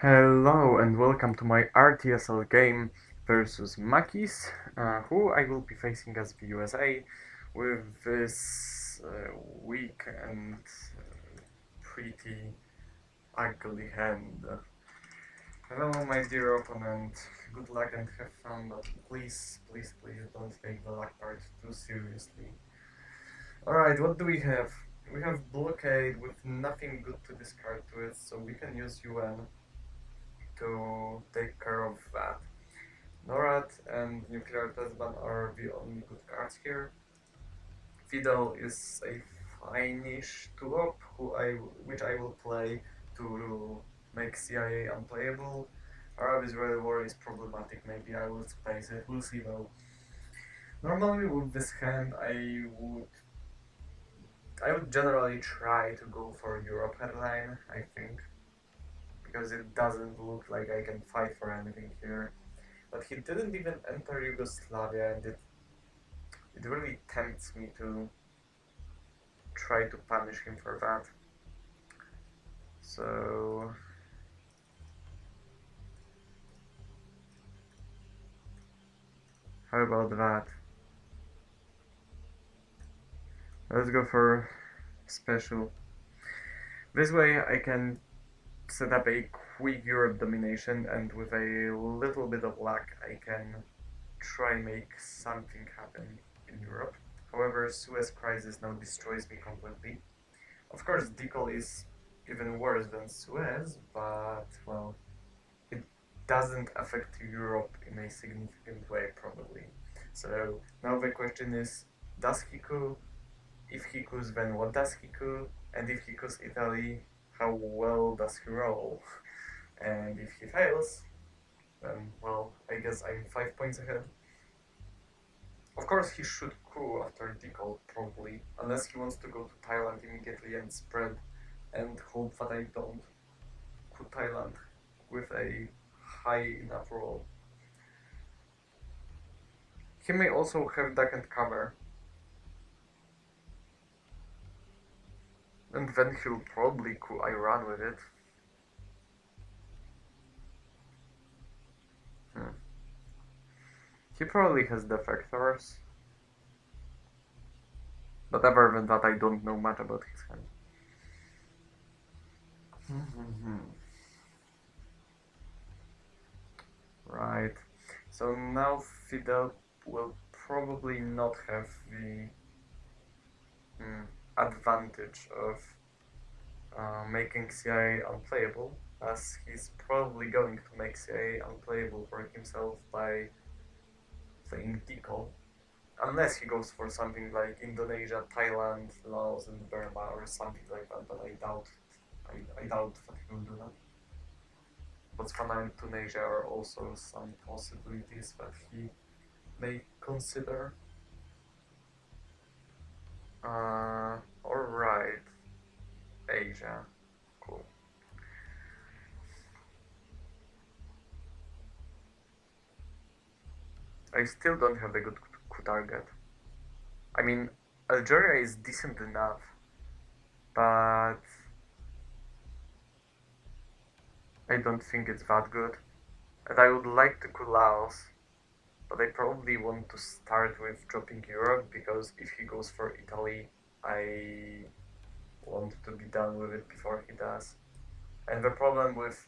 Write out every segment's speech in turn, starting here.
Hello and welcome to my RTSL game versus Makis, who I will be facing as the USA with this weak and pretty ugly hand. Hello my dear opponent, good luck and have fun, but please don't take the luck part too seriously. Alright, what do we have? We have blockade with nothing good to discard to it, so we can use UN to take care of that. Norad and Nuclear Test Ban are the only good cards here. Fidel is a fine-ish tulip which I will play to make CIA unplayable. Arab Israeli War is problematic, maybe I will space it, we'll see though. Normally with this hand I would generally try to go for Europe headline, I think. Because it doesn't look like I can fight for anything here. But he didn't even enter Yugoslavia, and it really tempts me to try to punish him for that. So how about that? Let's go for special. This way I can set up a quick Europe domination, and with a little bit of luck I can try make something happen in Europe. However, Suez Crisis now destroys me completely. Of course, Decal is even worse than Suez, but well, it doesn't affect Europe in a significant way, probably. So now the question is, does he coup? If he coups, then what does he coup? And if he coups Italy, how well does he roll? And if he fails, then, well, I guess I'm 5 points ahead. Of course, he should coup after Decal, probably, unless he wants to go to Thailand immediately and spread and hope that I don't coup Thailand with a high enough roll. He may also have duck and cover. And then he'll probably coup Iran with it. He probably has defectors. But other than that, I don't know much about his hand. Right. So now Fidel will probably not have the advantage of making CIA unplayable, as he's probably going to make CIA unplayable for himself by playing Decal. Unless he goes for something like Indonesia, Thailand, Laos, and Burma, or something like that, but I doubt that he will do that. Botswana and Tunisia are also some possibilities that he may consider. Alright. Asia. Cool. I still don't have a good coup target. I mean, Algeria is decent enough, but I don't think it's that good. And I would like to coup Laos, but I probably want to start with dropping Europe, because if he goes for Italy, I want to be done with it before he does. And the problem is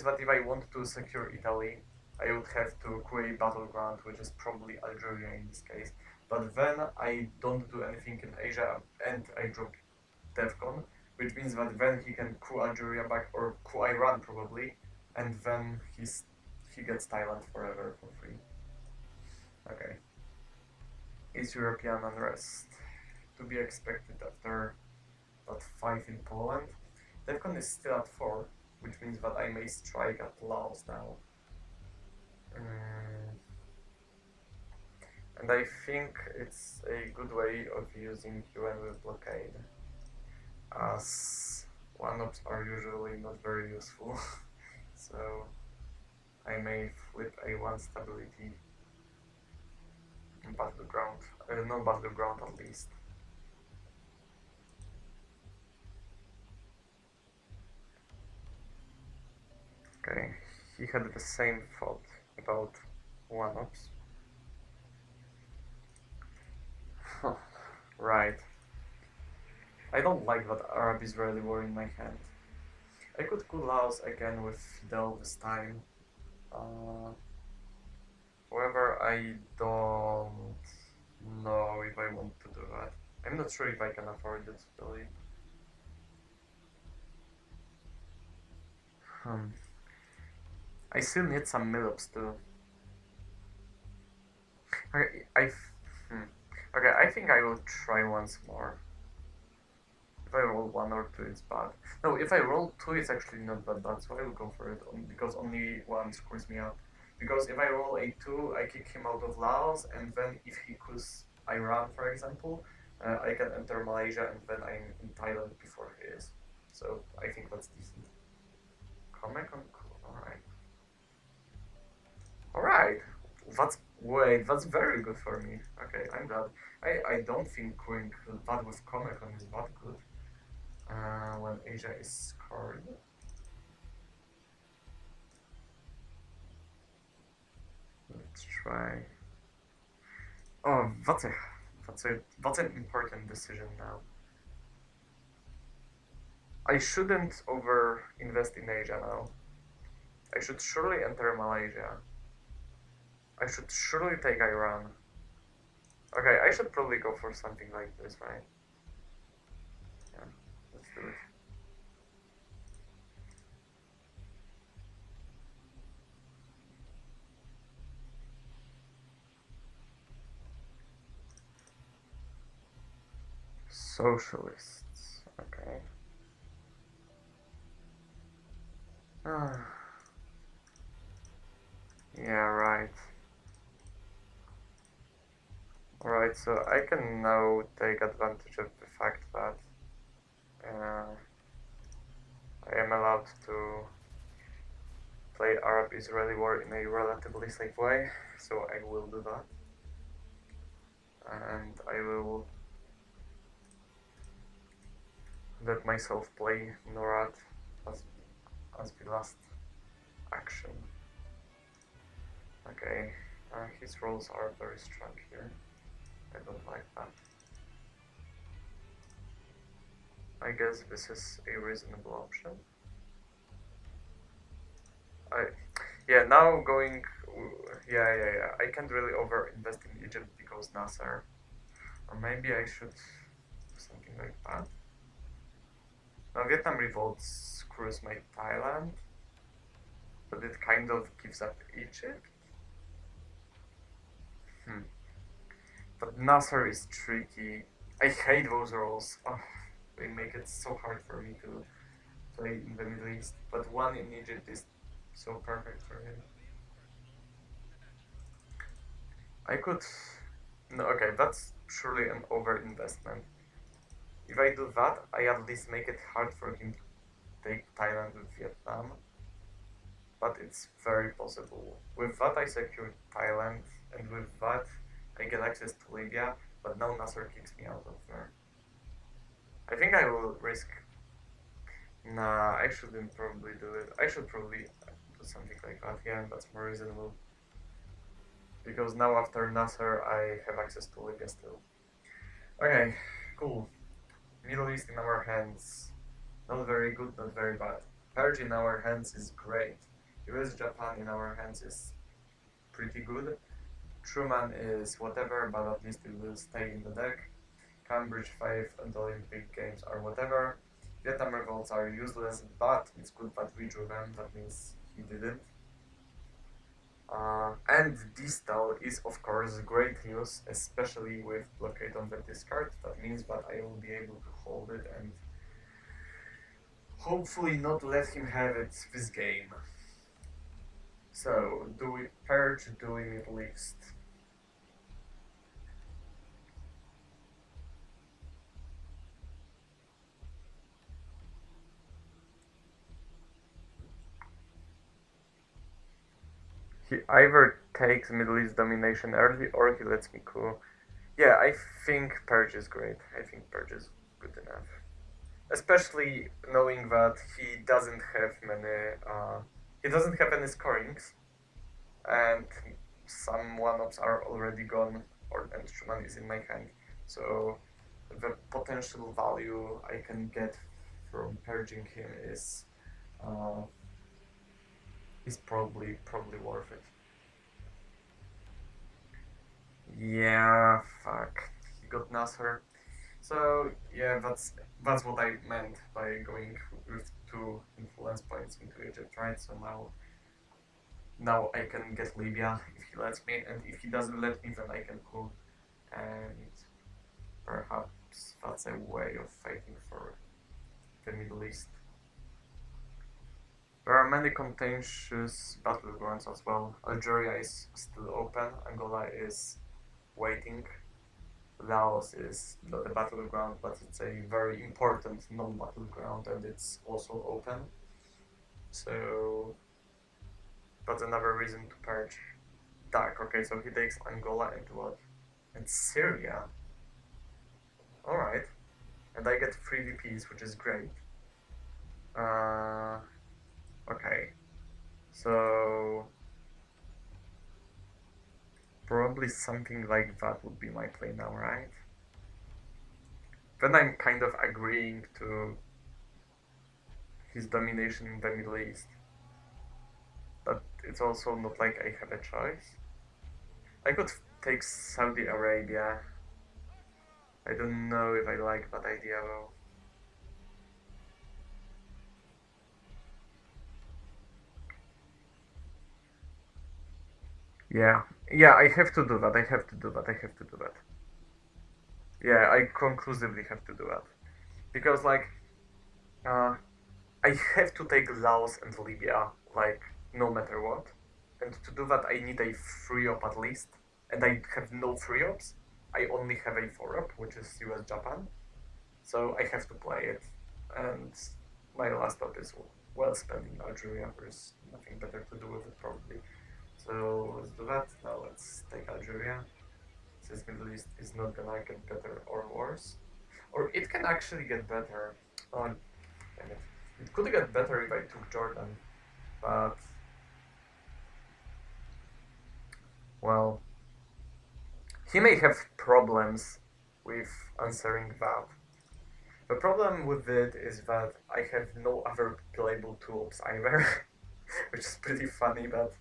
that if I want to secure Italy, I would have to coup a battleground, which is probably Algeria in this case. But then I don't do anything in Asia, and I drop DEFCON, which means that then he can coup Algeria back, or coup Iran probably, and then he gets Thailand forever for free. Okay. East European unrest. To be expected after that 5 in Poland. DEFCON is still at 4, which means that I may strike at Laos now. And I think it's a good way of using UN with blockade, as one-ups are usually not very useful. So I may flip a 1 stability battleground, no battleground at least. Okay, he had the same thought about one-ups. Right. I don't like that Arab-Israeli war in my hand. I could cool Laos again with Fidel this time. Uh, However, I don't know if I want to do that. I'm not sure if I can afford it, really. Hmm. I still need some mill-ups too. Hmm. Okay, I think I will try once more. If I roll one or two, it's bad. No, if I roll two, it's actually not that bad, so I will go for it, because only one screws me up. Because if I roll a two, I kick him out of Laos, and then if he kills Iran, for example, I can enter Malaysia, and then I'm in Thailand before he is. So I think that's decent. Comic on cool. Alright. Alright. That's very good for me. Okay, I'm glad. I don't think going that with Comic on is that good. When Asia is scored. Let's try. Oh, that's an important decision now. I shouldn't over invest in Asia now. I should surely enter Malaysia. I should surely take Iran. Okay, I should probably go for something like this, right? Yeah, let's do it. Socialists. Okay. Ah, yeah, right. Alright, so I can now take advantage of the fact that uh, I am allowed to play Arab-Israeli war in a relatively safe way, so I will do that. And I will let myself play Norad as, as the last action. Okay, his rolls are very strong here. I don't like that. I guess this is a reasonable option. I, yeah, now going, yeah. I can't really over-invest in Egypt because Nasser. Or maybe I should do something like that. Now Vietnam revolt screws my Thailand, but it kind of gives up Egypt. Hmm. But Nasser is tricky. I hate those rolls. Oh, they make it so hard for me to play in the Middle East. But one in Egypt is so perfect for him. I could. No, okay, that's surely an overinvestment. If I do that, I at least make it hard for him to take Thailand with Vietnam. But it's very possible. With that, I secured Thailand, and with that, I get access to Libya. But now Nasser kicks me out of there. I think I will risk. Nah, I shouldn't probably do it. I should probably do something like that. Yeah, that's more reasonable. Because now after Nasser, I have access to Libya still. Okay, cool. Middle East in our hands. Not very good, not very bad. Purge in our hands is great. US Japan in our hands is pretty good. Truman is whatever, but at least it will stay in the deck. Cambridge 5 and Olympic Games are whatever. Vietnam revolts are useless, but it's good that we drew them, that means he didn't. And Distal is of course great news, especially with blockade on the discard. That means that I will be able to hold it and hopefully not let him have it this game. So, do we purge, do we Middle East? He either takes Middle East domination early or he lets me cool. Yeah, I think purge is great. I think purge is good enough. Especially knowing that he doesn't have many he doesn't have any scorings, and some one-ups are already gone, or and Schumann is in my hand. So the potential value I can get from purging him uh, is probably worth it. Yeah, fuck. He got Nasser. So yeah, that's what I meant by going with 2 influence points into Egypt, right? So now I can get Libya if he lets me, and if he doesn't let me, then I can cool, and perhaps that's a way of fighting for the Middle East. There are many contentious battlegrounds as well. Algeria is still open, Angola is waiting, Laos is not a battleground, but it's a very important non-battleground, and it's also open. So that's another reason to purge. Dak, okay, so he takes Angola and what? And Syria. Alright. And I get 3 VPs, which is great. Okay. So probably something like that would be my play now, right? Then I'm kind of agreeing to his domination in the Middle East. But it's also not like I have a choice. I could take Saudi Arabia. I don't know if I like that idea though. Yeah, yeah, I have to do that. I have to do that. I have to do that. Yeah, I conclusively have to do that because uh, I have to take Laos and Libya like no matter what, and to do that I need a 3-op at least, and I have no 3-ops. I only have a 4-op, which is US Japan, so I have to play it, and my last op is well spent in Algeria. There's nothing better to do with it probably. So let's do that. Now let's take Algeria. Since Middle East is not gonna get better or worse. Or it can actually get better. Oh, damn it. It could get better if I took Jordan, but well, he may have problems with answering that. The problem with it is that I have no other playable tools either, which is pretty funny, but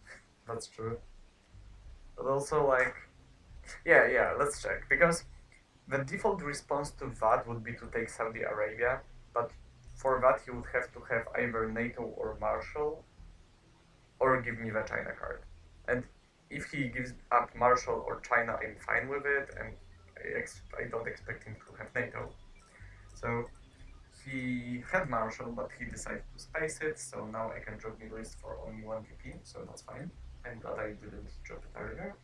that's true. But also, yeah, let's check. Because the default response to that would be to take Saudi Arabia, but for that you would have to have either NATO or Marshall, or give me the China card. And if he gives up Marshall or China, I'm fine with it, and I don't expect him to have NATO. So he had Marshall, but he decided to space it, so now I can drop Middle East for only 1 VP, so that's fine. I'm glad I didn't drop it earlier.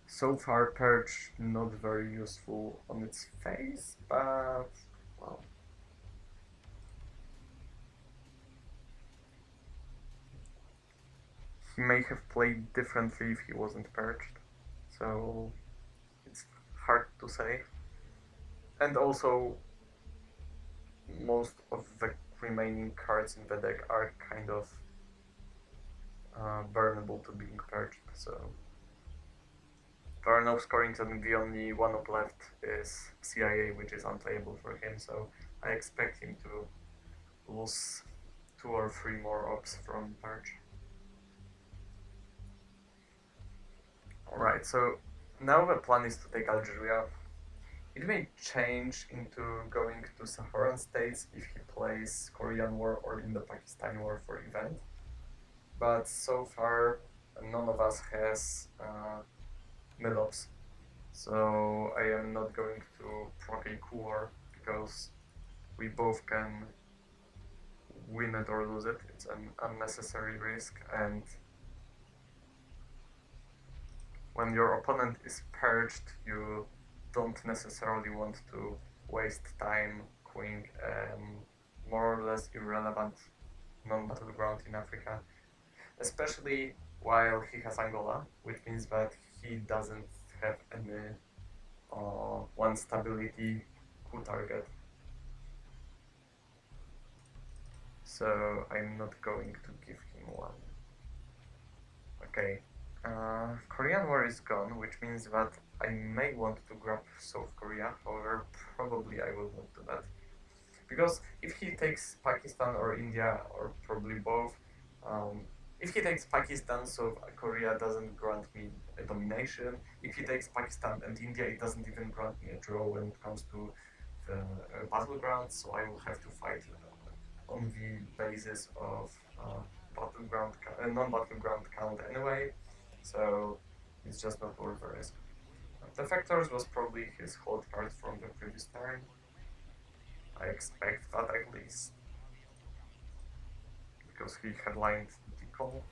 So far, Purge not very useful on its face, but well. He may have played differently if he wasn't purged, so it's hard to say. And also, most of the remaining cards in the deck are kind of burnable to being purged, so there are no scorings, and the only one up left is CIA, which is unplayable for him, so I expect him to lose 2 or 3 more ops from purge. Alright, so now the plan is to take Algeria. It may change into going to Saharan states if he plays Korean War or in the Pakistan War for event. But so far, none of us has mid-ops. So I am not going to proc a coup war because we both can win it or lose it. It's an unnecessary risk, and when your opponent is purged, you don't necessarily want to waste time queuing more or less irrelevant non-battleground in Africa, especially while he has Angola, which means that he doesn't have any one stability coup target. so I'm not going to give him one. Okay, Korean War is gone, which means that I may want to grab South Korea, however, probably I will not do that. Because if he takes Pakistan or India, or probably both, if he takes Pakistan, South Korea doesn't grant me a domination. If he takes Pakistan and India, it doesn't even grant me a draw when it comes to the battlegrounds, so I will have to fight on the basis of non-battleground count anyway, so it's just not worth the risk. The Factors was probably his hold card from the previous turn. I expect that at least, because he headlined the call.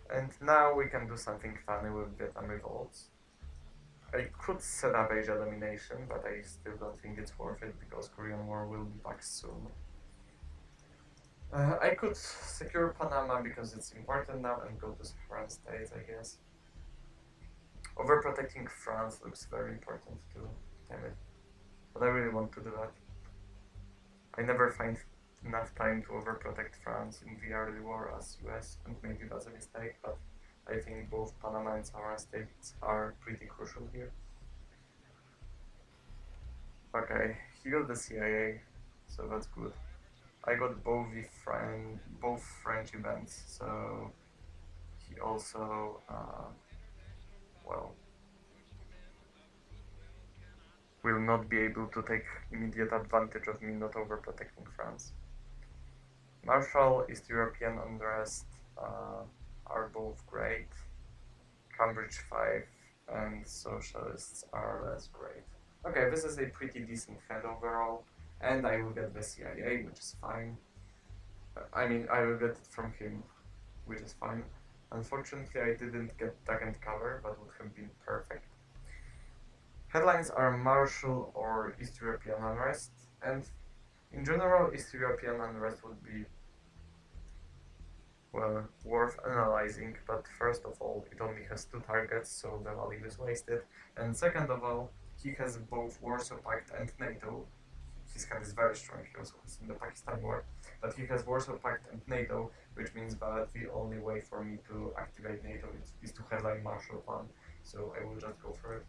And now we can do something funny with Vietnam Revolts. I could set up Asia Domination, but I still don't think it's worth it because Korean War will be back soon. I could secure Panama because it's important now and go to Saharan states, I guess. Overprotecting France looks very important too, damn it. But I really want to do that. I never find enough time to overprotect France in the early war as US, and maybe that's a mistake, but I think both Panama and Saharan states are pretty crucial here. Okay, he got the CIA, so that's good. I got both both French events, so he also well, will not be able to take immediate advantage of me not overprotecting France. Marshall, East European unrest are both great. Cambridge 5 and Socialists are less great. Okay, this is a pretty decent hand overall, and I will get the CIA, which is fine. I mean, I will get it from him, which is fine. Unfortunately, I didn't get Duck and Cover, but would have been perfect. Headlines are Marshall or East European unrest, and in general, East European unrest would be, well, worth analyzing, but first of all, it only has 2 targets, so the value is wasted, and second of all, he has both Warsaw Pact and NATO. His hand is very strong, he also has in the Pakistan war, but he has Warsaw Pact and NATO, which means that the only way for me to activate NATO is to headline Marshall Plan, so I will just go for it.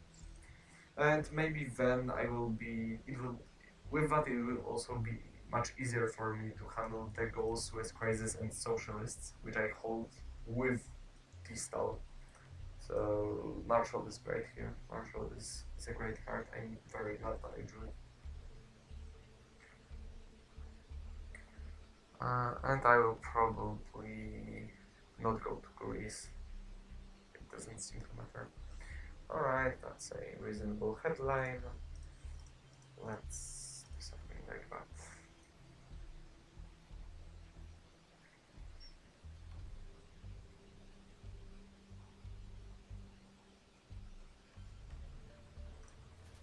And maybe then with that it will also be much easier for me to handle the goals with Crisis and Socialists, which I hold with T-Stall. So Marshall is great here. Marshall is a great card. I'm very glad that I drew it. And I will probably not go to Greece. It doesn't seem to matter. Alright, that's a reasonable headline. Let's do something like that.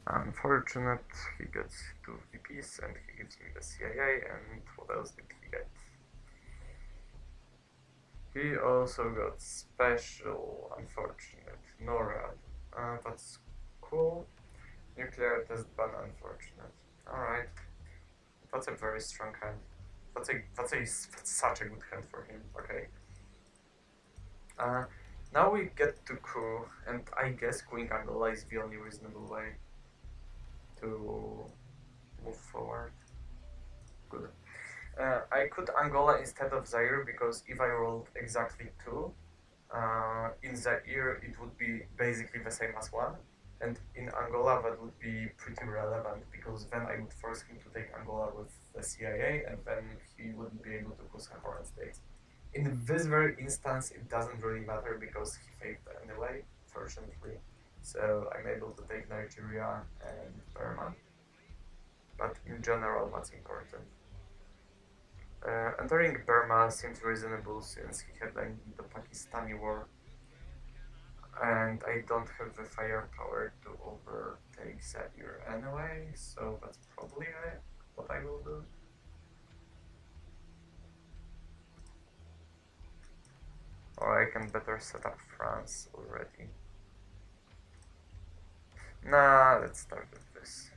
Unfortunate, he gets 2 VPs and he gives me the CIA, and what else did he get? He also got special, unfortunate, NORAD. That's cool. Nuclear test ban, unfortunate. Alright. That's a very strong hand. That's such a good hand for him. Okay. Now we get to coup, and I guess Queen Angola is the only reasonable way to move forward. Good. I could Angola instead of Zaire because if I rolled exactly 2, in Zaire it would be basically the same as 1, and in Angola that would be pretty relevant because then I would force him to take Angola with the CIA, and then he wouldn't be able to go Saharan states. In this very instance, it doesn't really matter because he faked anyway, fortunately. So I'm able to take Nigeria and Burma. But in general, that's important. Entering Burma seems reasonable since he headlined the Pakistani war. And I don't have the firepower to overtake Zaire anyway, so that's probably what I will do. Or I can better set up France already. Nah, let's start with this.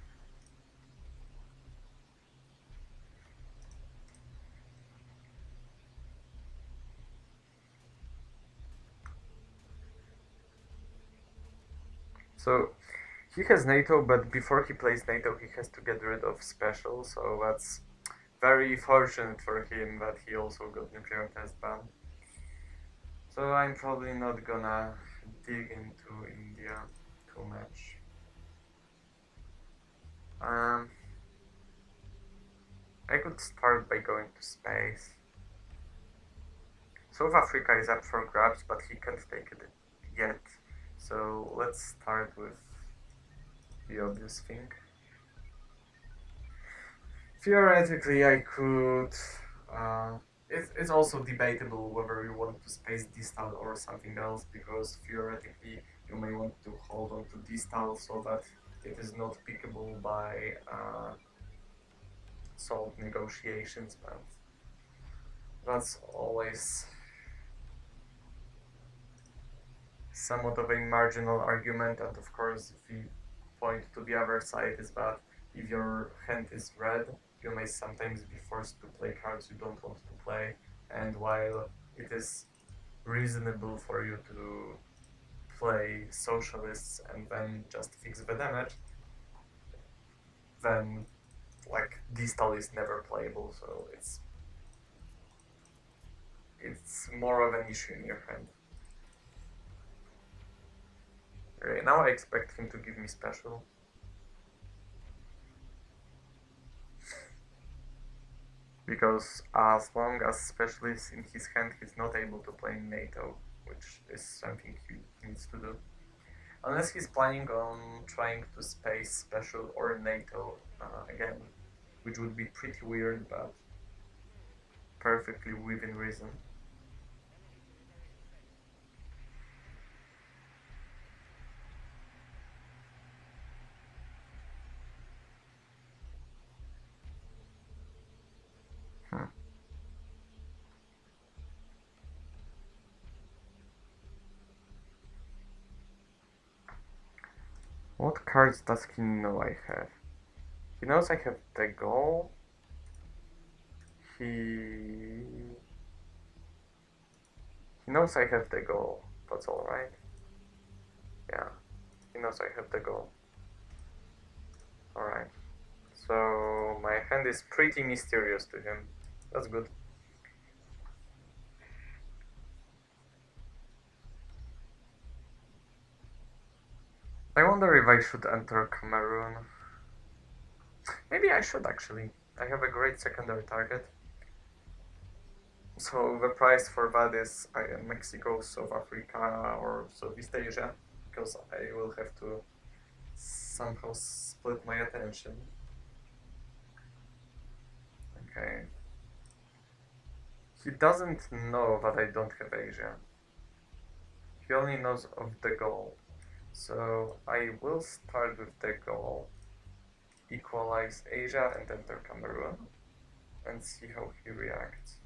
So he has NATO, but before he plays NATO, he has to get rid of special. So that's very fortunate for him that he also got nuclear test ban. So I'm probably not gonna dig into India too much. Um, I could start by going to space. South Africa is up for grabs, but he can't take it yet. So let's start with the obvious thing. Theoretically, I could. It's also debatable whether you want to space distal or something else, because theoretically you may want to hold on to distal so that it is not pickable by salt negotiations, but that's always somewhat of a marginal argument. And of course, the point to the other side is that if your hand is red, you may sometimes be forced to play cards you don't want to play, and while it is reasonable for you to play socialists and then just fix the damage, then like distal is never playable, so it's more of an issue in your hand. Okay, now I expect him to give me special. Because as long as special is in his hand, he's not able to play NATO, which is something he needs to do. Unless he's planning on trying to space special or NATO again, which would be pretty weird, but perfectly within reason. Hmm. What cards does he know I have? He knows I have the goal. He knows I have the goal. That's all right. Yeah, he knows I have the goal. All right. So my hand is pretty mysterious to him. That's good. I wonder if I should enter Cameroon. Maybe I should actually. I have a great secondary target. So the price for that is Mexico, South Africa, or Southeast Asia, because I will have to somehow split my attention. Okay. He doesn't know that I don't have Asia. He only knows of the goal. So I will start with the goal, equalize Asia and enter Cameroon, and see how he reacts.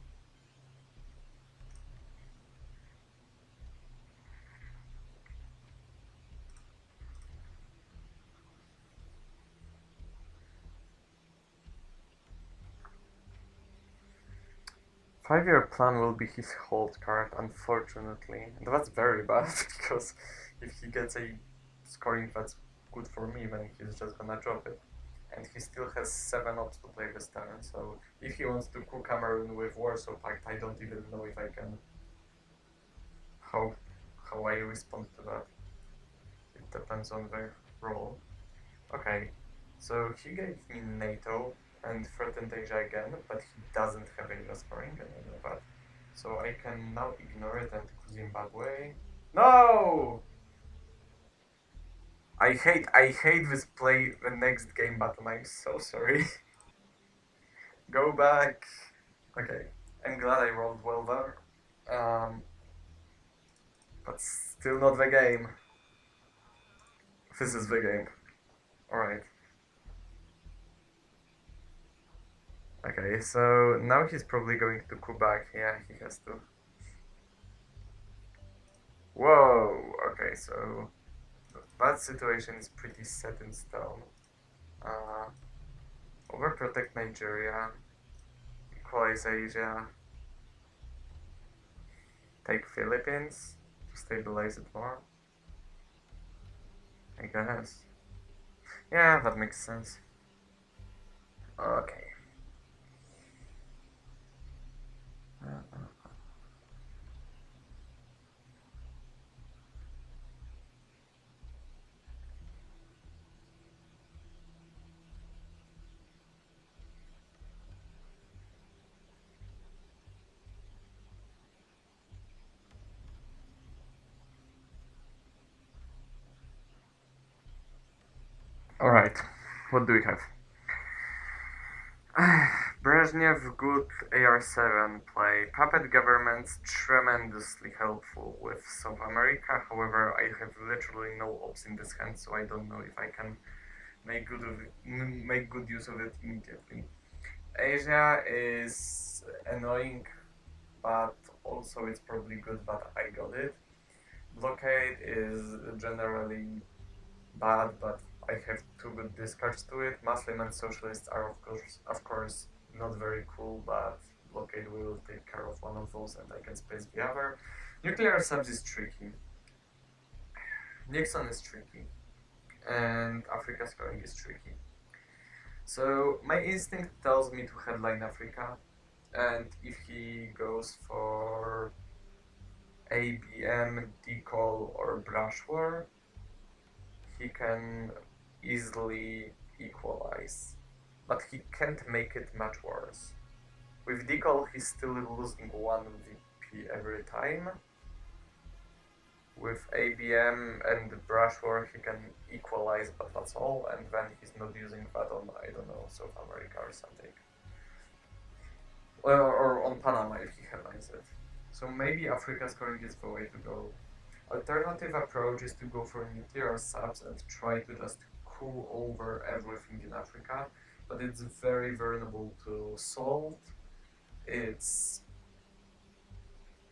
Five-year plan will be his hold card, unfortunately. And that's very bad, because if he gets a scoring that's good for me, then he's just gonna drop it. And he still has 7 ops to play this turn, so if he wants to coup Cameroon with Warsaw Pact, I don't even know if I can... How I respond to that. It depends on the role. Okay, so he gave me NATO and threatened Asia again, but he doesn't have Asia scoring, and I know that. So I can now ignore it and Zimbabwe. No! I hate this play the next game button, I'm so sorry. Go back. Okay, I'm glad I rolled well there. But still not the game. This is the game. Alright. Okay, so now he's probably going to coup back. Yeah, he has to. Whoa! Okay, so that situation is pretty set in stone. Uh, Overprotect Nigeria, equalize Asia, take Philippines to stabilize it more. I guess. Yeah, that makes sense. Okay. Alright, what do we have? Brezhnev good AR-7 play. Puppet governments tremendously helpful with South America. However, I have literally no ops in this hand, so I don't know if I can make good use of it immediately. Asia is annoying, but also it's probably good that I got it. Blockade is generally bad, but I have two good discards to it. Muslim and Socialists are of course, not very cool, but Blockade will take care of one of those, and I can space the other. Nuclear subs is tricky. Nixon is tricky, and Africa scoring is tricky. So my instinct tells me to headline Africa, and if he goes for ABM, Decall, or Brush War, he can easily equalize. But he can't make it much worse. With Decall, he's still losing 1 VP every time. With ABM and Brush War, he can equalize, but that's all, and then he's not using that on, I don't know, South America or something. Or on Panama if he headlines it. So maybe Africa scoring is the way to go. Alternative approach is to go for nuclear subs and try to just cool over everything in Africa, but it's very vulnerable to salt. It's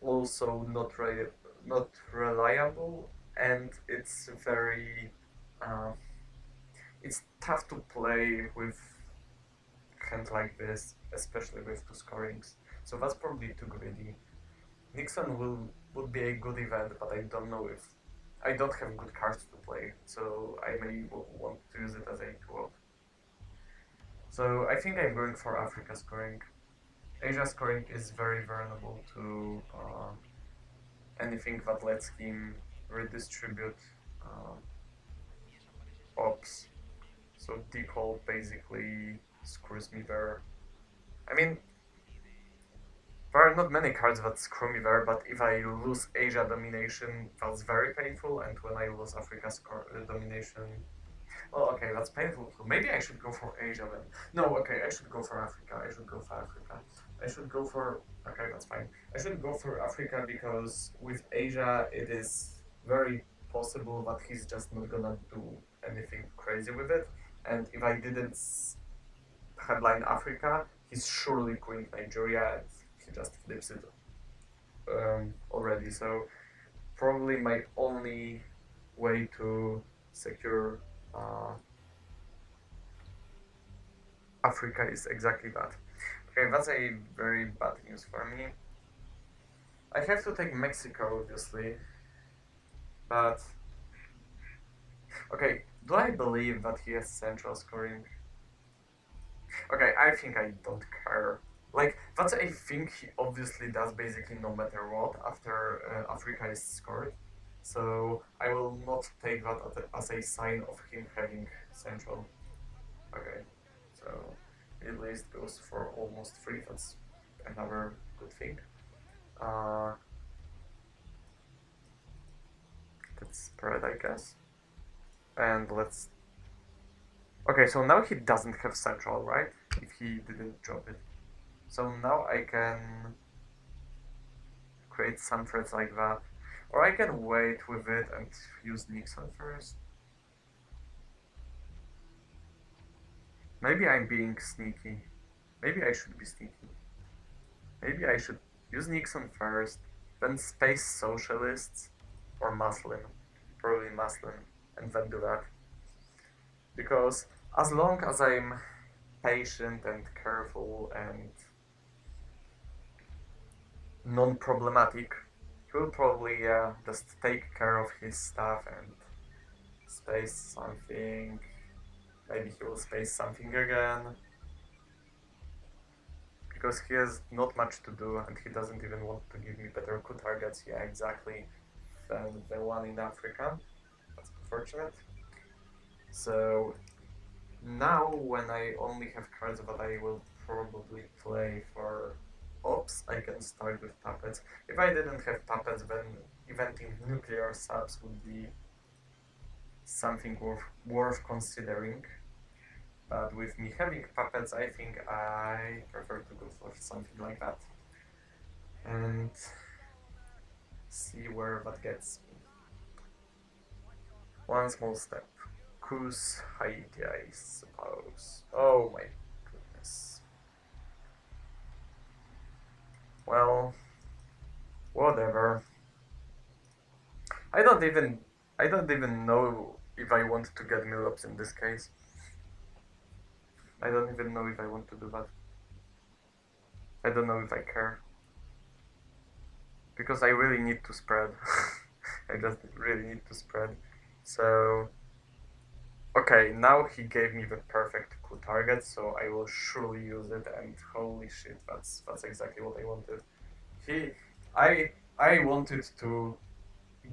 also not reliable, and uh, it's tough to play with hand like this, especially with two scorings. So that's probably too greedy. Nixon would be a good event, but I don't know if I don't have good cards to play, so I may want to use it as a tool. So I think I'm going for Africa scoring. Asia scoring is very vulnerable to anything that lets him redistribute uh, ops. So Decall basically screws me there. I mean, there are not many cards that screw me there, but if I lose Asia domination, that's very painful, and when I lose Africa domination, well, okay, that's painful too. Maybe I should go for Asia then. No, okay, I should go for Africa. I should go for Africa. I should go for. Okay, that's fine. I should go for Africa because with Asia, it is very possible that he's just not gonna do anything crazy with it. And if I didn't headline Africa, he's surely queen Nigeria and he just flips it already. So probably my only way to secure Africa is exactly that. Okay, that's a very bad news for me. I have to take Mexico, obviously, but okay, do I believe that he has central scoring? Okay, I think I don't care. Like, that's a thing he obviously does basically no matter what after Africa is scored. So I will not take that as a sign of him having central. Okay, so Middle East goes for almost 3, that's another good thing. Uh, that's spread, I guess. And let's. Okay, so now he doesn't have central, right? If he didn't drop it. So now I can create some threads like that. Or I can wait with it and use Nixon first. Maybe I'm being sneaky. Maybe I should be sneaky. Maybe I should use Nixon first, then space socialists or Muslim. Probably Muslim, and then do that. Because as long as I'm patient and careful and non-problematic, he will probably just take care of his stuff and space something. Maybe he will space something again. Because he has not much to do and he doesn't even want to give me better coup targets. Yeah, exactly. Than the one in Africa. That's unfortunate. So now when I only have cards that I will probably play for ops, I can start with puppets. If I didn't have puppets, then eventing nuclear subs would be something worth considering. But with me having puppets, I think I prefer to go for something like that. And see where that gets me. One small step. Kus Haiti, I suppose. Oh my goodness. Well, whatever. I don't even I don't even know if I want to get Millops in this case. I don't even know if I want to do that. I don't know if I care. Because I really need to spread. I just really need to spread. So okay, now he gave me the perfect coup target, so I will surely use it and holy shit, that's exactly what I wanted. He I wanted to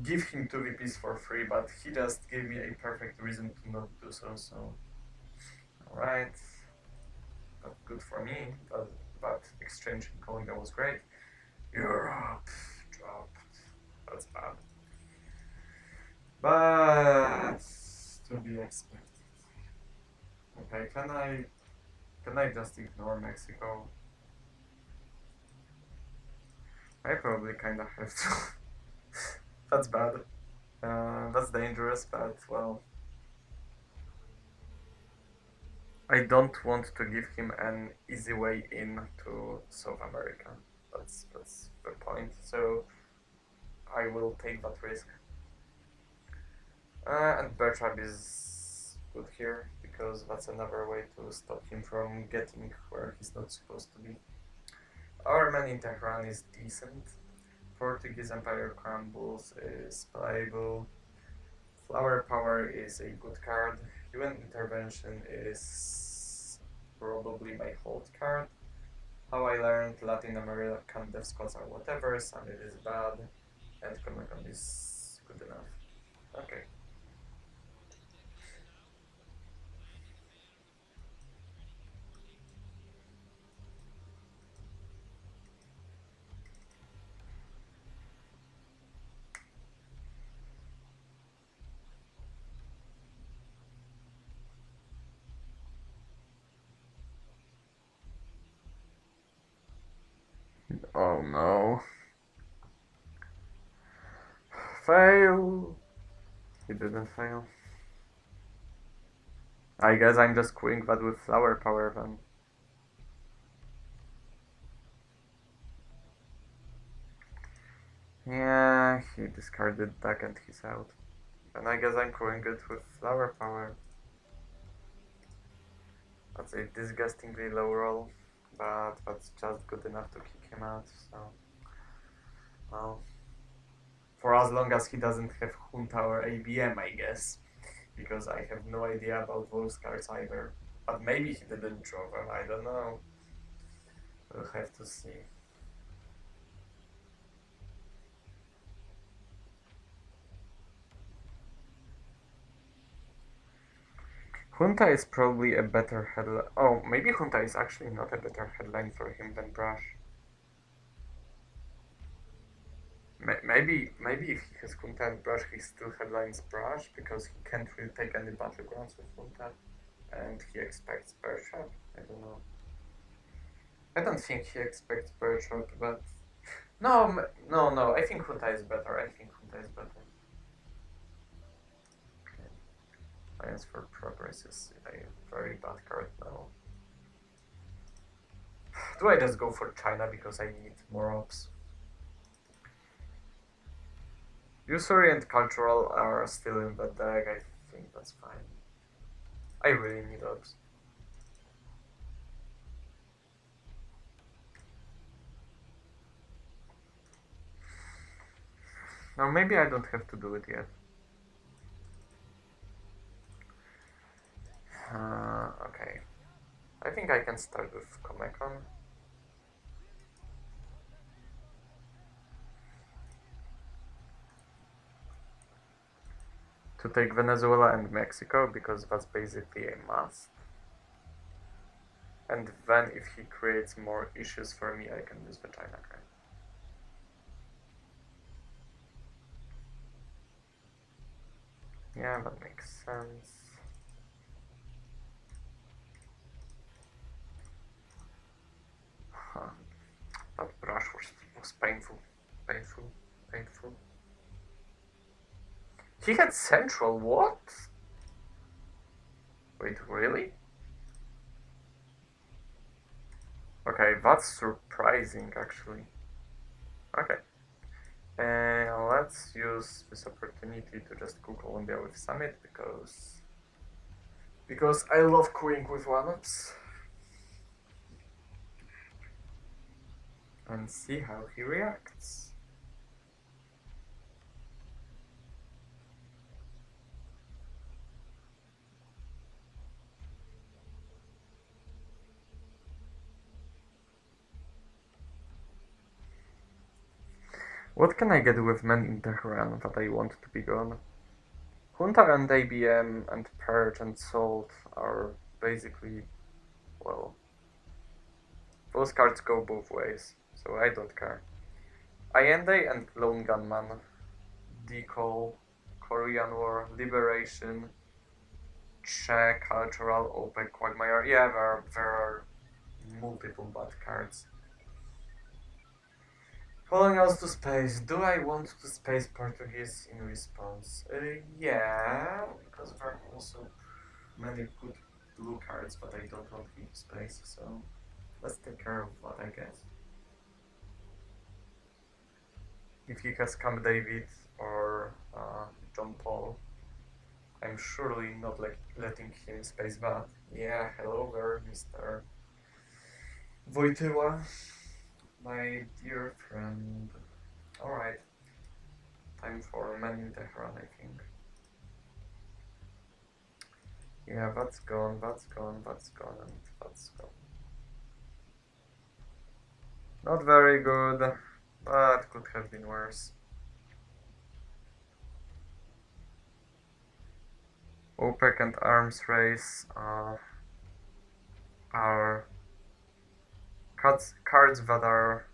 give him 2 VPs for free, but he just gave me a perfect reason to not do so, so alright. But good for me, but exchange in Colombia was great. Europe dropped. That's bad. But to be expected. Okay, can I just ignore Mexico? I probably kinda have to. That's bad. That's dangerous, but well. I don't want to give him an easy way in to South America. That's the point. So I will take that risk. And Bertrand is good here because that's another way to stop him from getting where he's not supposed to be. Our man in Tehran is decent. Portuguese Empire Crumbles is playable. Flower Power is a good card. UN Intervention is probably my hold card. How I learned Latin American death squads are whatever, Summit is bad, and Comic-Con is good enough. Okay. Oh no. Fail! He didn't fail. I guess I'm just queuing that with Flower Power then. Yeah, he discarded deck and he's out. And I guess I'm queuing it with Flower Power. That's a disgustingly low roll, but that's just good enough to kick him out, so... Well... For as long as he doesn't have Junta or ABM, I guess. Because I have no idea about those cards either. But maybe he didn't draw them, I don't know. We'll have to see. Junta is probably a better headline. Oh, maybe Junta is actually not a better headline for him than Brush. Maybe if he has Junta and Brush, he still headlines Brush because he can't really take any battlegrounds with Junta, and he expects Bertrand. I don't know. I don't think he expects Bertrand, but no. I think Junta is better. I think Junta is better. Okay. Alliance for Progress is a very bad card now. Do I just go for China because I need more ops? Usury and Cultural are still in the deck, I think that's fine. I really need ops. Now maybe I don't have to do it yet. I think I can start with Comecon. To take Venezuela and Mexico, because that's basically a must. And then if he creates more issues for me, I can use the China card. Yeah, that makes sense. Huh. That brush was painful. Painful. Painful. He had Central, what? Wait, really? Okay, that's surprising actually. Okay. Let's use this opportunity to just cook Colombia with Summit because I love queuing with one-ups. And see how he reacts. What can I get with men in Tehran that I want to be gone? Junta and ABM and Purge and Salt are basically, well, those cards go both ways, so I don't care. Allende and Lone Gunman, Decol, Korean War, Liberation, Che, Cultural, OPEC, Quagmire. Yeah, there are multiple bad cards. Calling us to space. Do I want to space Portuguese in response? Yeah, because there are also many good blue cards, but I don't want to space, so let's take care of what I guess. If he has Camp David or John Paul, I'm surely not letting him space that. Yeah, hello there, Mr. Wojtyła, my dear friend. Alright, time for Men in Tehran, I think. Yeah, that's gone, that's gone, that's gone, and that's gone. Not very good, but could have been worse. OPEC and arms race are cards that are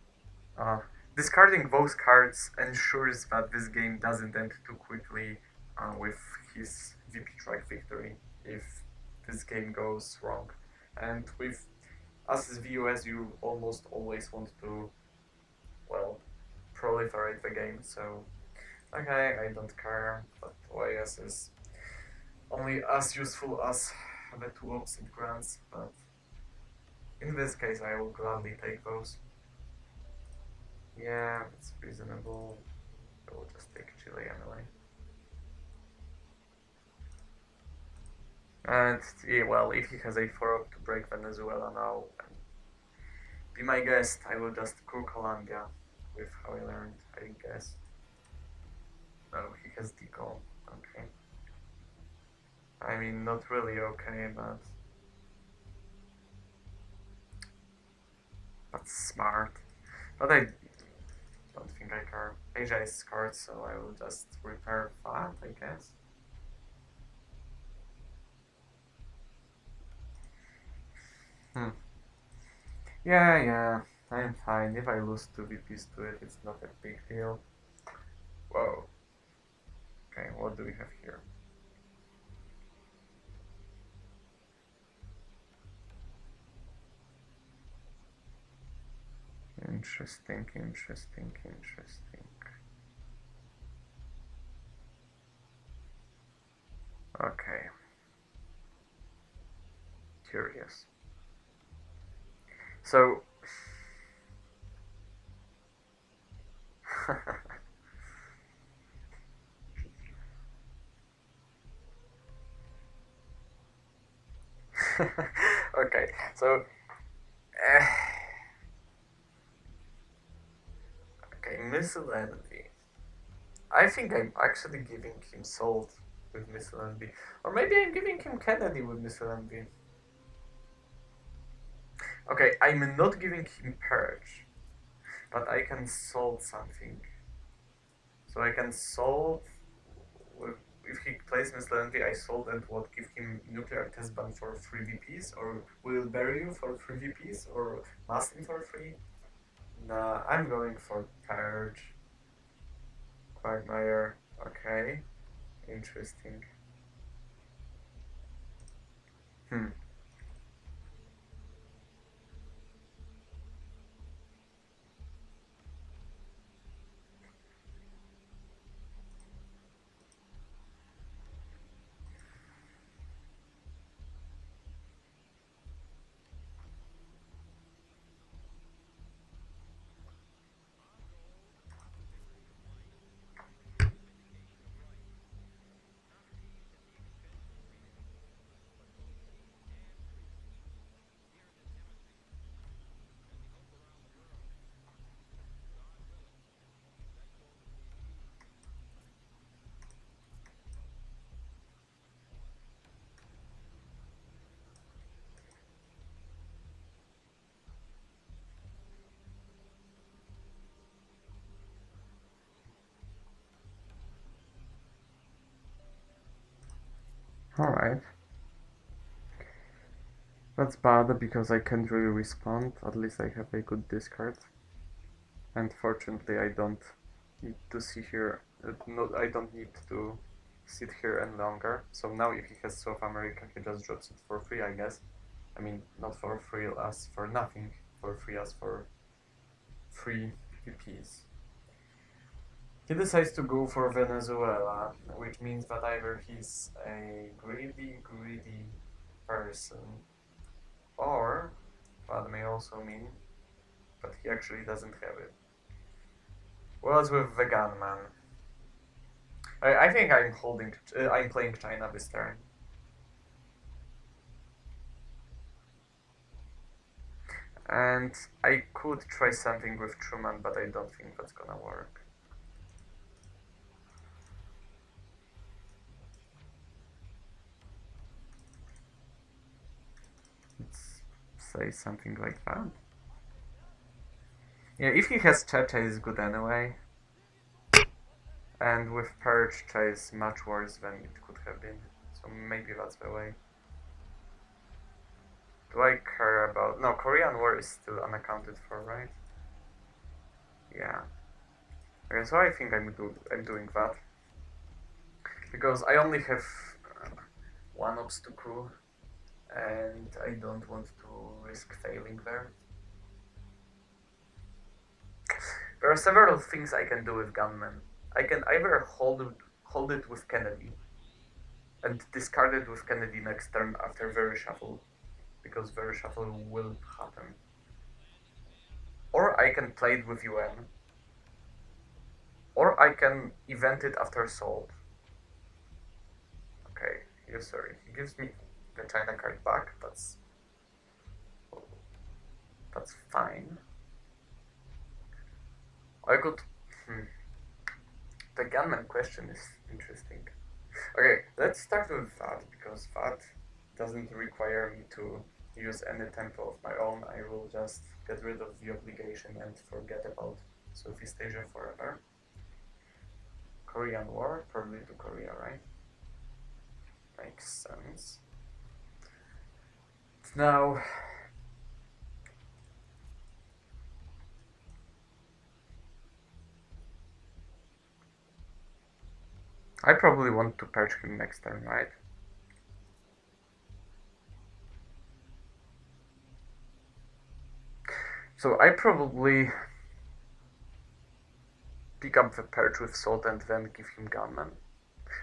discarding those cards ensures that this game doesn't end too quickly with his VP track victory if this game goes wrong. And with us as VOS, you almost always want to, well, proliferate the game, so okay, I don't care, but OAS is only as useful as the two opposite grants, but in this case I will gladly take those. Yeah, it's reasonable. I will just take Chile anyway. And yeah, well, if he has a 4-up to break Venezuela now, be my guest, I will just cook Colombia with how I learned, I guess. No, he has Deco. Okay. I mean, not really okay, but that's smart. But I don't think I care. Asia is scored, so I will just repair that, I guess. Yeah, I'm fine. If I lose 2 VPs to it, it's not a big deal. Whoa. Okay, what do we have here? Interesting. Okay. Curious. So... okay, so... okay, Missile Envy. I think I'm actually giving him Salt with Missile Envy. Or maybe I'm giving him Kennedy with Missile Envy. Okay, I'm not giving him purge, but I can solve something. So I can solve with, if he plays miscellaneity, I solve and what give him nuclear test ban for 3 VPs, or will bury you for 3 VPs, or must him for 3. Nah, I'm going for purge. Quagmire. Okay, interesting. Hmm. Alright. That's bad because I can't really respond. At least I have a good discard. And fortunately I don't need to sit here. I don't need to sit here any longer. So now if he has South America, he just drops it for free, I guess. I mean, not for free as for nothing, for free as for free VPs. He decides to go for Venezuela, which means that either he's a greedy person, or that may also mean that he actually doesn't have it. What's with the gunman? I think I'm holding. I'm playing China this turn, and I could try something with Truman, but I don't think that's gonna work. Let's say something like that. Yeah, if he has Chacha, is good anyway. And with Purge, Cha is much worse than it could have been. So maybe that's the way. Do I care about... No, Korean War is still unaccounted for, right? Yeah. Okay, so I think I'm doing that. Because I only have one obstacle, and I don't want to risk failing there. There are several things I can do with Gunman. I can either hold it with Kennedy, and discard it with Kennedy next turn after very shuffle, because very shuffle will happen. Or I can play it with UN. Or I can event it after Sold. Okay, sorry. He gives me the China card back. That's fine. I could. Hmm. The gunman question is interesting. Okay, let's start with that because that doesn't require me to use any tempo of my own. I will just get rid of the obligation and forget about Southeast Asia forever. Korean War, probably to Korea, right? Makes sense. Now, I probably want to purge him next turn, right? So I probably pick up the purge with Salt and then give him Gunman.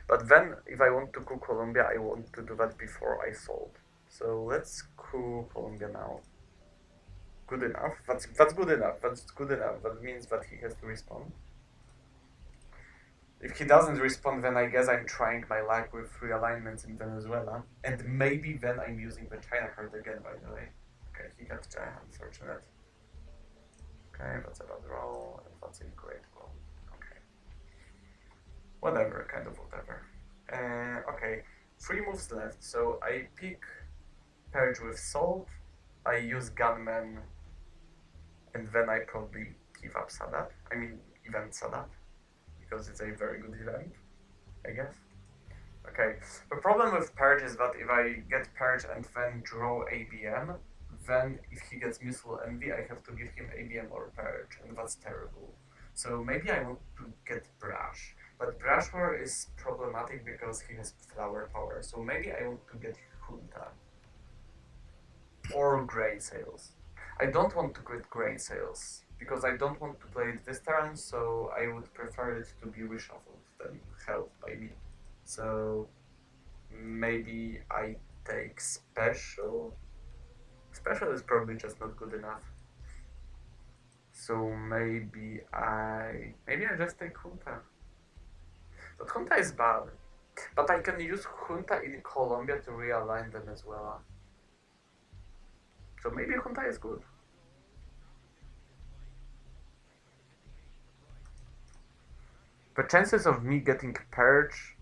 But then, if I want to coup Colombia, I want to do that before I sold. So let's coup Colombia now. Good enough. That's good enough. That's good enough. That means that he has to respond. If he doesn't respond, then I guess I'm trying my luck with realignments in Venezuela. And maybe then I'm using the China card again, by the way. Okay, he got China, unfortunate. Okay, that's a bad roll, and that's a great roll. Okay. Whatever, kind of whatever. Okay, 3 moves left. So I pick Purge with Salt, I use Gunman, and then I probably give up Sadat. I mean, event Sadat, because it's a very good event, I guess. Okay, the problem with Purge is that if I get Purge and then draw ABM, then if he gets Mutual Envy, I have to give him ABM or Purge, and that's terrible. So maybe I want to get Brush. But Brush War is problematic because he has Flower Power, so maybe I want to get Junta. Or Grain Sales. I don't want to get Grain Sales, because I don't want to play it this turn, so I would prefer it to be reshuffled than held by me. So maybe I take special. Special is probably just not good enough. So maybe I just take Junta. But Junta is bad. But I can use Junta in Colombia to realign Venezuela. So maybe Junta is good. The chances of me getting Purge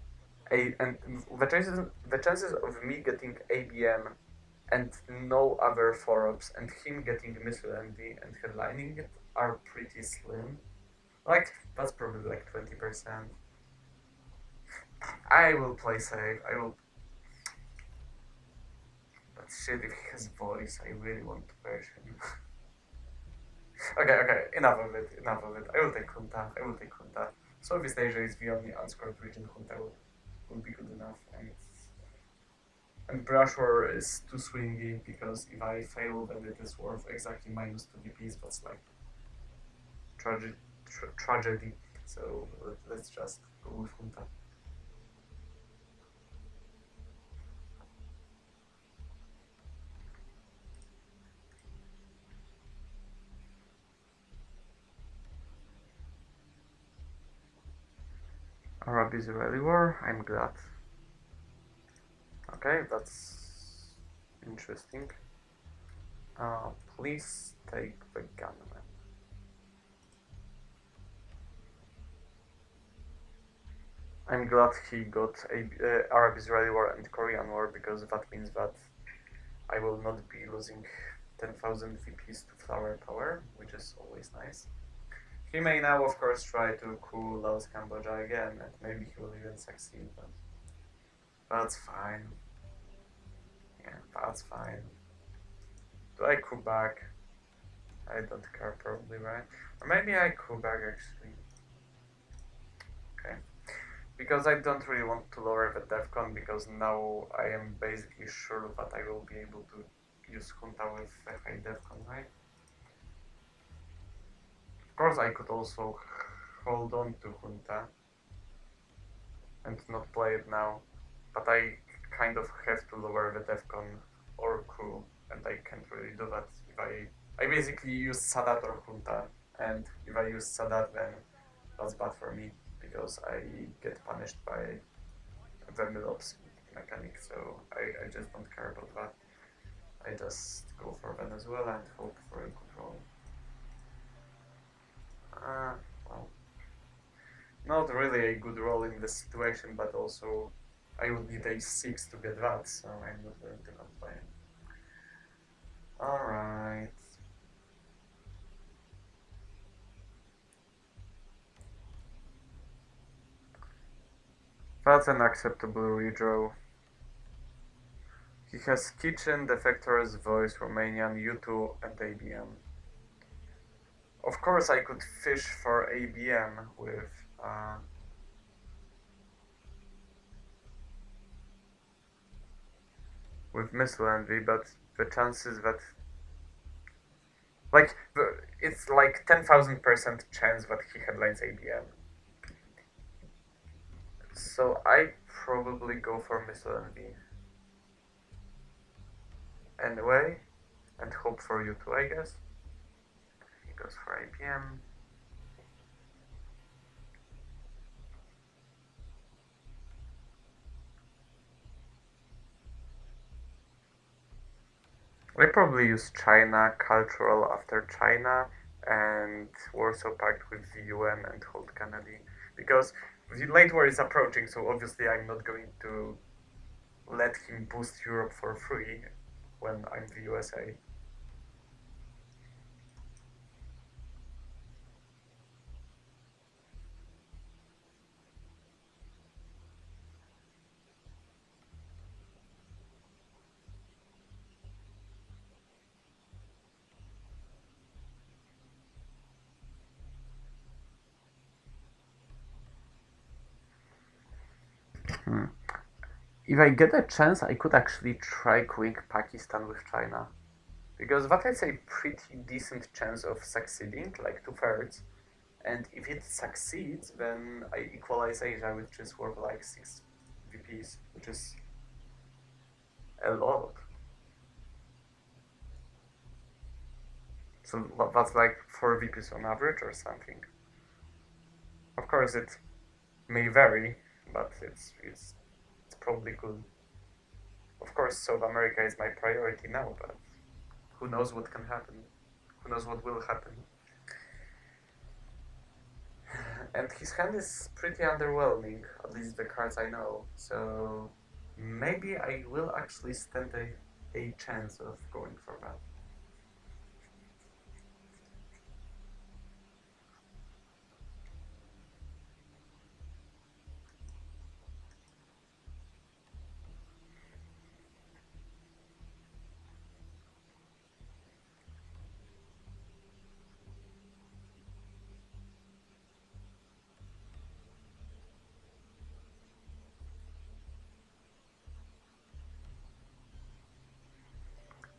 and the chances of me getting ABM and no other 4-ups and him getting Missile Envy and headlining it are pretty slim. Like, that's probably like 20%. I will play safe. I will. But shit, if he has voice, I really want to purge him. Okay, enough of it. I will take Junta. So if Asia is the only unscored region, Junta will be good enough. And Brush War is too swingy because if I fail, then it is worth exactly minus 2 DPs. That's like tragedy. So let's just go with Junta. Arab-Israeli war, I'm glad. Okay, that's interesting. Please take the gunman. I'm glad he got Arab-Israeli war and Korean war because that means that I will not be losing 10,000 VPs to Flower Power, which is always nice. He may now, of course, try to coup Laos Cambodia again, and maybe he will even succeed, but that's fine. Yeah, that's fine. Do I coup back? I don't care, probably, right? Or maybe I coup back, actually. Okay. Because I don't really want to lower the defcon, because now I am basically sure that I will be able to use Junta with a high defcon, right? Of course, I could also hold on to Junta and not play it now, but I kind of have to lower the defcon or coup, and I can't really do that if I basically use Sadat or Junta, and if I use Sadat, then that's bad for me because I get punished by the Milops mechanic, so I just don't care about that. I just go for Venezuela and hope for a good roll. Well, not really a good roll in this situation, but also I would need a 6 to get that, so I'm not going to complain. Alright. That's an acceptable redraw. He has Kitchen, Defector's Voice, Romanian, U2, and ABM. Of course, I could fish for ABM with Missile Envy, but the chances that like it's like 10,000% chance that he headlines ABM. So I probably go for Missile Envy anyway, and hope for U2, I guess. He goes for ABM. I probably use China, Cultural after China, and Warsaw Pact with the UN and hold Kennedy. Because the late war is approaching, so obviously I'm not going to let him boost Europe for free when I'm the USA. Hmm. If I get a chance, I could actually try quick Pakistan with China. Because that is a pretty decent chance of succeeding, like 2/3. And if it succeeds, then I equalize Asia, which is worth like 6 VPs, which is a lot. So that's like 4 VPs on average or something. Of course, it may vary, but it's probably good. Of course, South America is my priority now, but who knows what can happen? Who knows what will happen? And his hand is pretty underwhelming, at least the cards I know. So maybe I will actually stand a chance of going for that.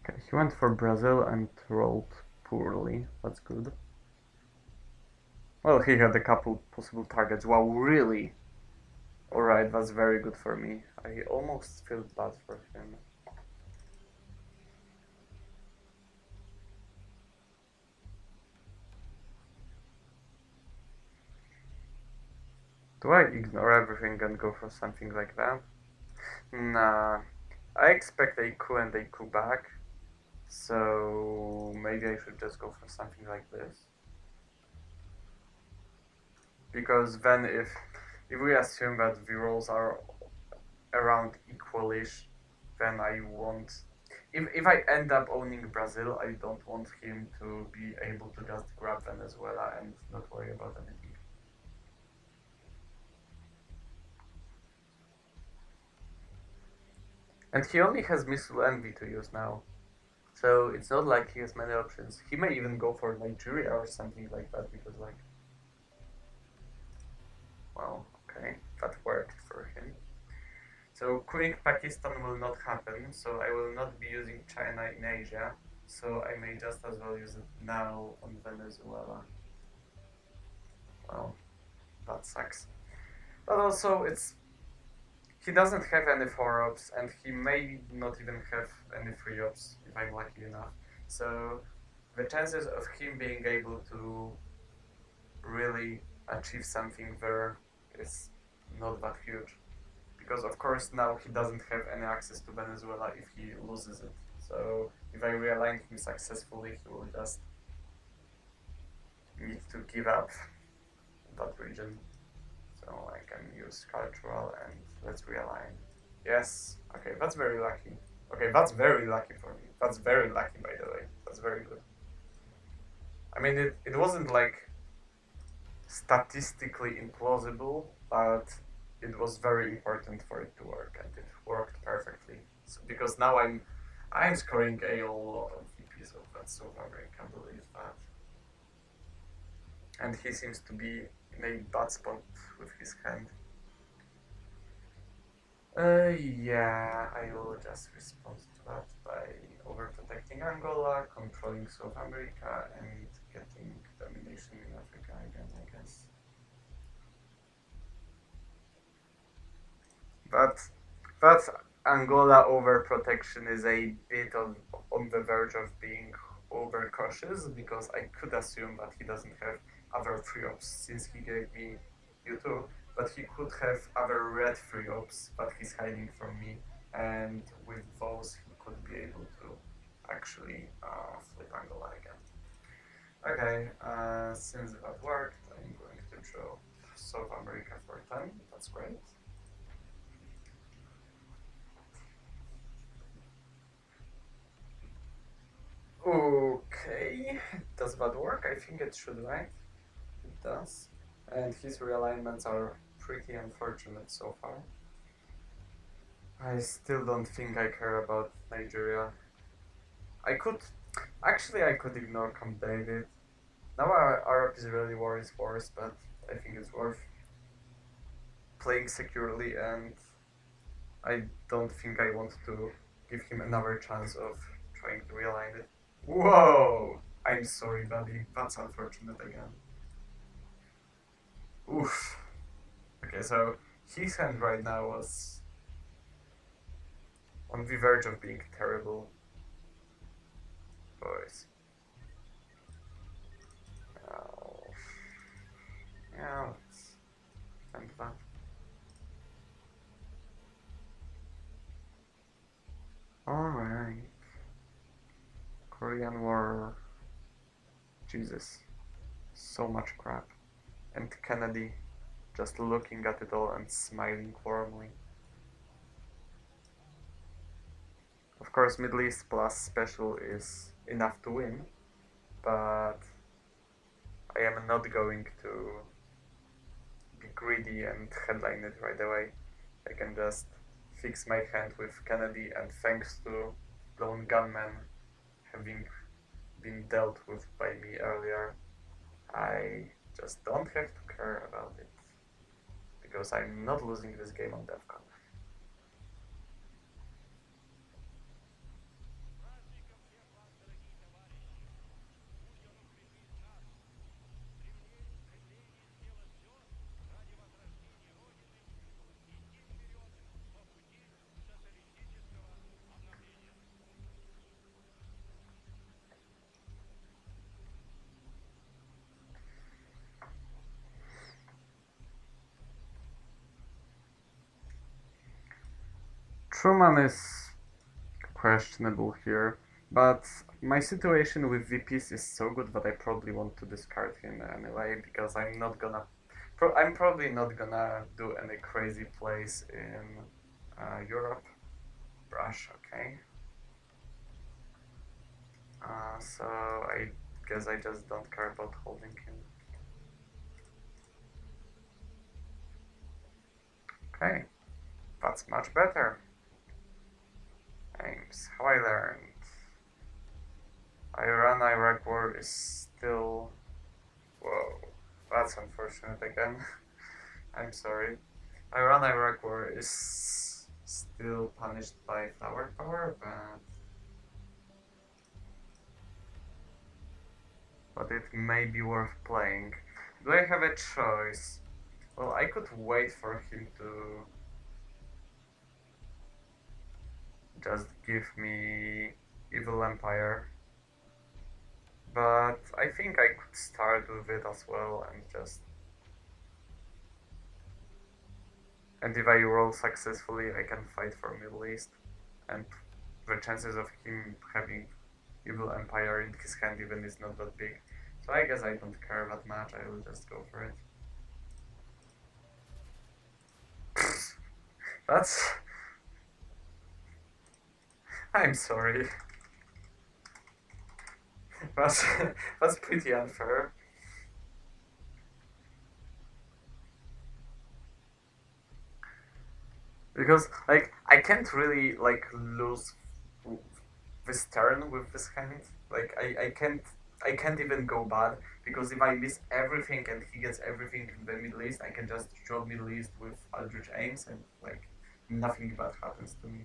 Okay, he went for Brazil and rolled poorly. That's good. Well, he had a couple possible targets. Wow, really? Alright, that's very good for me. I almost feel bad for him. Do I ignore everything and go for something like that? Nah. I expect a coup and a coup back. So maybe I should just go for something like this. Because then if we assume that the rolls are around equalish, then I won't. If I end up owning Brazil, I don't want him to be able to just grab Venezuela and not worry about anything. And he only has Missile Envy to use now. So it's not like he has many options. He may even go for Nigeria or something like that because, like, well, okay, that worked for him. So quick Pakistan will not happen, so I will not be using China in Asia, so I may just as well use it now on Venezuela. Well, that sucks. But also, he doesn't have any 4-ops, and he may not even have any 3-ops, if I'm lucky enough. So the chances of him being able to really achieve something there is not that huge. Because of course now he doesn't have any access to Venezuela if he loses it. So if I realign him successfully, he will just need to give up that region. So I can use cultural and let's realign. Yes, okay, that's very lucky. Okay, that's very lucky for me. That's very lucky, by the way. That's very good. I mean, it wasn't like statistically implausible, but it was very important for it to work, and it worked perfectly. So, because now I'm scoring a lot of VPs of that, so I can't believe that. And he seems to be in a bad spot with his hand. Yeah, I will just respond to that by overprotecting Angola, controlling South America, and getting domination in Africa again, I guess. But that Angola overprotection is a bit on the verge of being overcautious because I could assume that he doesn't have other 3-ops since he gave me U2, but he could have other red 3-ops that he's hiding from me, and with those he could be able to actually flip Angola again. Okay, since that worked, I'm going to draw South America for 10. That's great. Okay, does that work? I think it should, right? It does. And his realignments are pretty unfortunate so far. I still don't think I care about Nigeria. I could, actually I could ignore Camp David. Now our Israeli war is worse, but I think it's worth playing securely and I don't think I want to give him another chance of trying to realign it. Whoa! I'm sorry, buddy. That's unfortunate again. Oof. Okay, so his hand right now was on the verge of being terrible. Boys. Oh. Yeah, let's end that. Alright. Korean War. Jesus. So much crap. And Kennedy just looking at it all and smiling warmly. Of course, Middle East plus special is enough to win, but I am not going to be greedy and headline it right away. I can just fix my hand with Kennedy, and thanks to Lone Gunman having been dealt with by me earlier, I just don't have to care about it, because I'm not losing this game on DEFCON. Truman is questionable here, but my situation with VPs is so good that I probably want to discard him anyway, because I'm probably not gonna do any crazy plays in Europe. Brush, okay. So I guess I just don't care about holding him. Okay, that's much better. Aims, how I learned. Iran-Iraq war is still... Whoa, that's unfortunate again. I'm sorry. Iran-Iraq war is still punished by flower power, but it may be worth playing. Do I have a choice? Well, I could wait for him to just give me Evil Empire, but I think I could start with it as well and just... And if I roll successfully, I can fight for Middle East, and the chances of him having Evil Empire in his hand even is not that big. So I guess I don't care that much, I will just go for it. That's... I'm sorry. That's, that's pretty unfair. Because, like, I can't really, like, lose this turn with this hand. Like, I can't even go bad, because if I miss everything and he gets everything in the Middle East, I can just draw Middle East with Aldrich Aims and, like, nothing bad happens to me.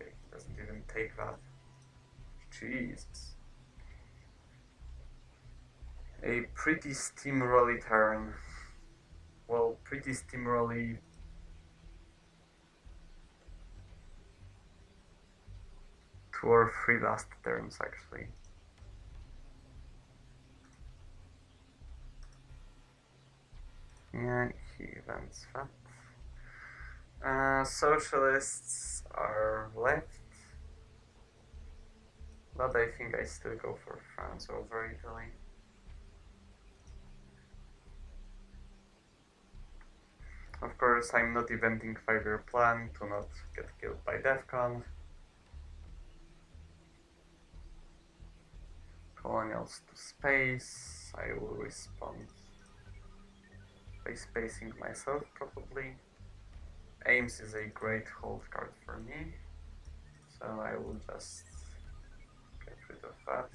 Okay, he doesn't even take that. Jesus. A pretty steamrolly turn. Well, pretty steamrolly. Two or three last turns, actually. Yeah, he events that. Socialists are left, but I think I still go for France over Italy. Of course, I'm not eventing 5-year plan to not get killed by DEFCON. Colonials to space. I will respond by spacing myself, probably. Aims is a great hold card for me, so I will just get rid of that.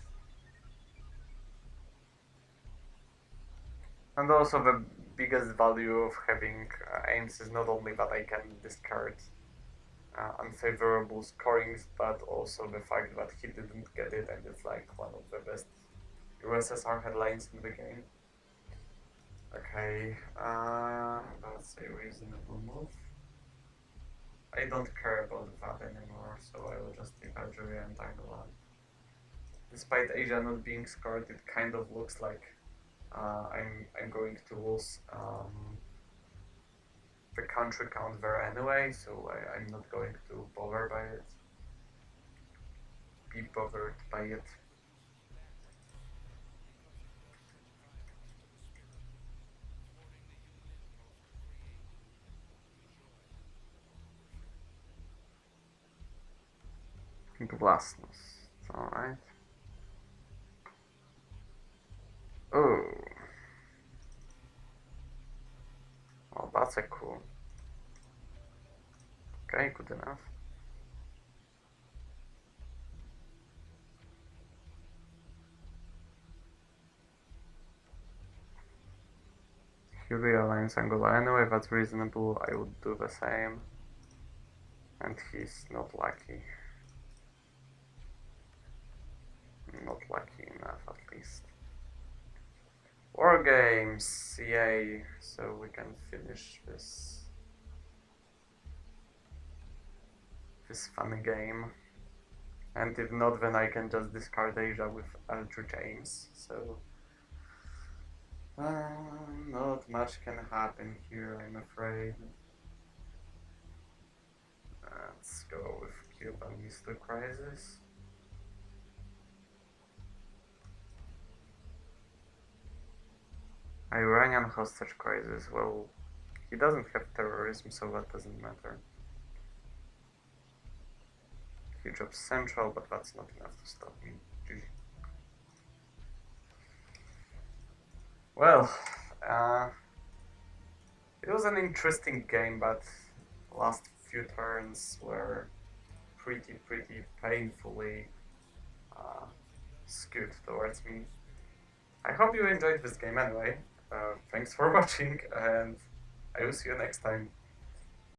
And also the biggest value of having aims is not only that I can discard unfavorable scorings, but also the fact that he didn't get it, and it's like one of the best USSR headlines in the game. Okay, that's a reasonable move. I don't care about that anymore, so I will just take Algeria and Angola. Despite Asia not being scored, it kind of looks like I'm going to lose the country count there anyway, so I'm not going to bother by it. Be bothered by it. Glasnost. Alright. Oh. Well, that's a cool. Okay, good enough. He realigns Angola anyway, that's reasonable. I would do the same. And he's not lucky. Not lucky enough, at least. War games, yay! So we can finish this fun game. And if not, then I can just discard Asia with Ultra James. So not much can happen here, I'm afraid. Let's go with Cuban Missile Crisis. Iranian hostage crisis. Well, he doesn't have terrorism, so that doesn't matter. He drops Central, but that's not enough to stop me. GG. Well, it was an interesting game, but last few turns were pretty painfully skewed towards me. I hope you enjoyed this game anyway. Thanks for watching, and I will see you next time.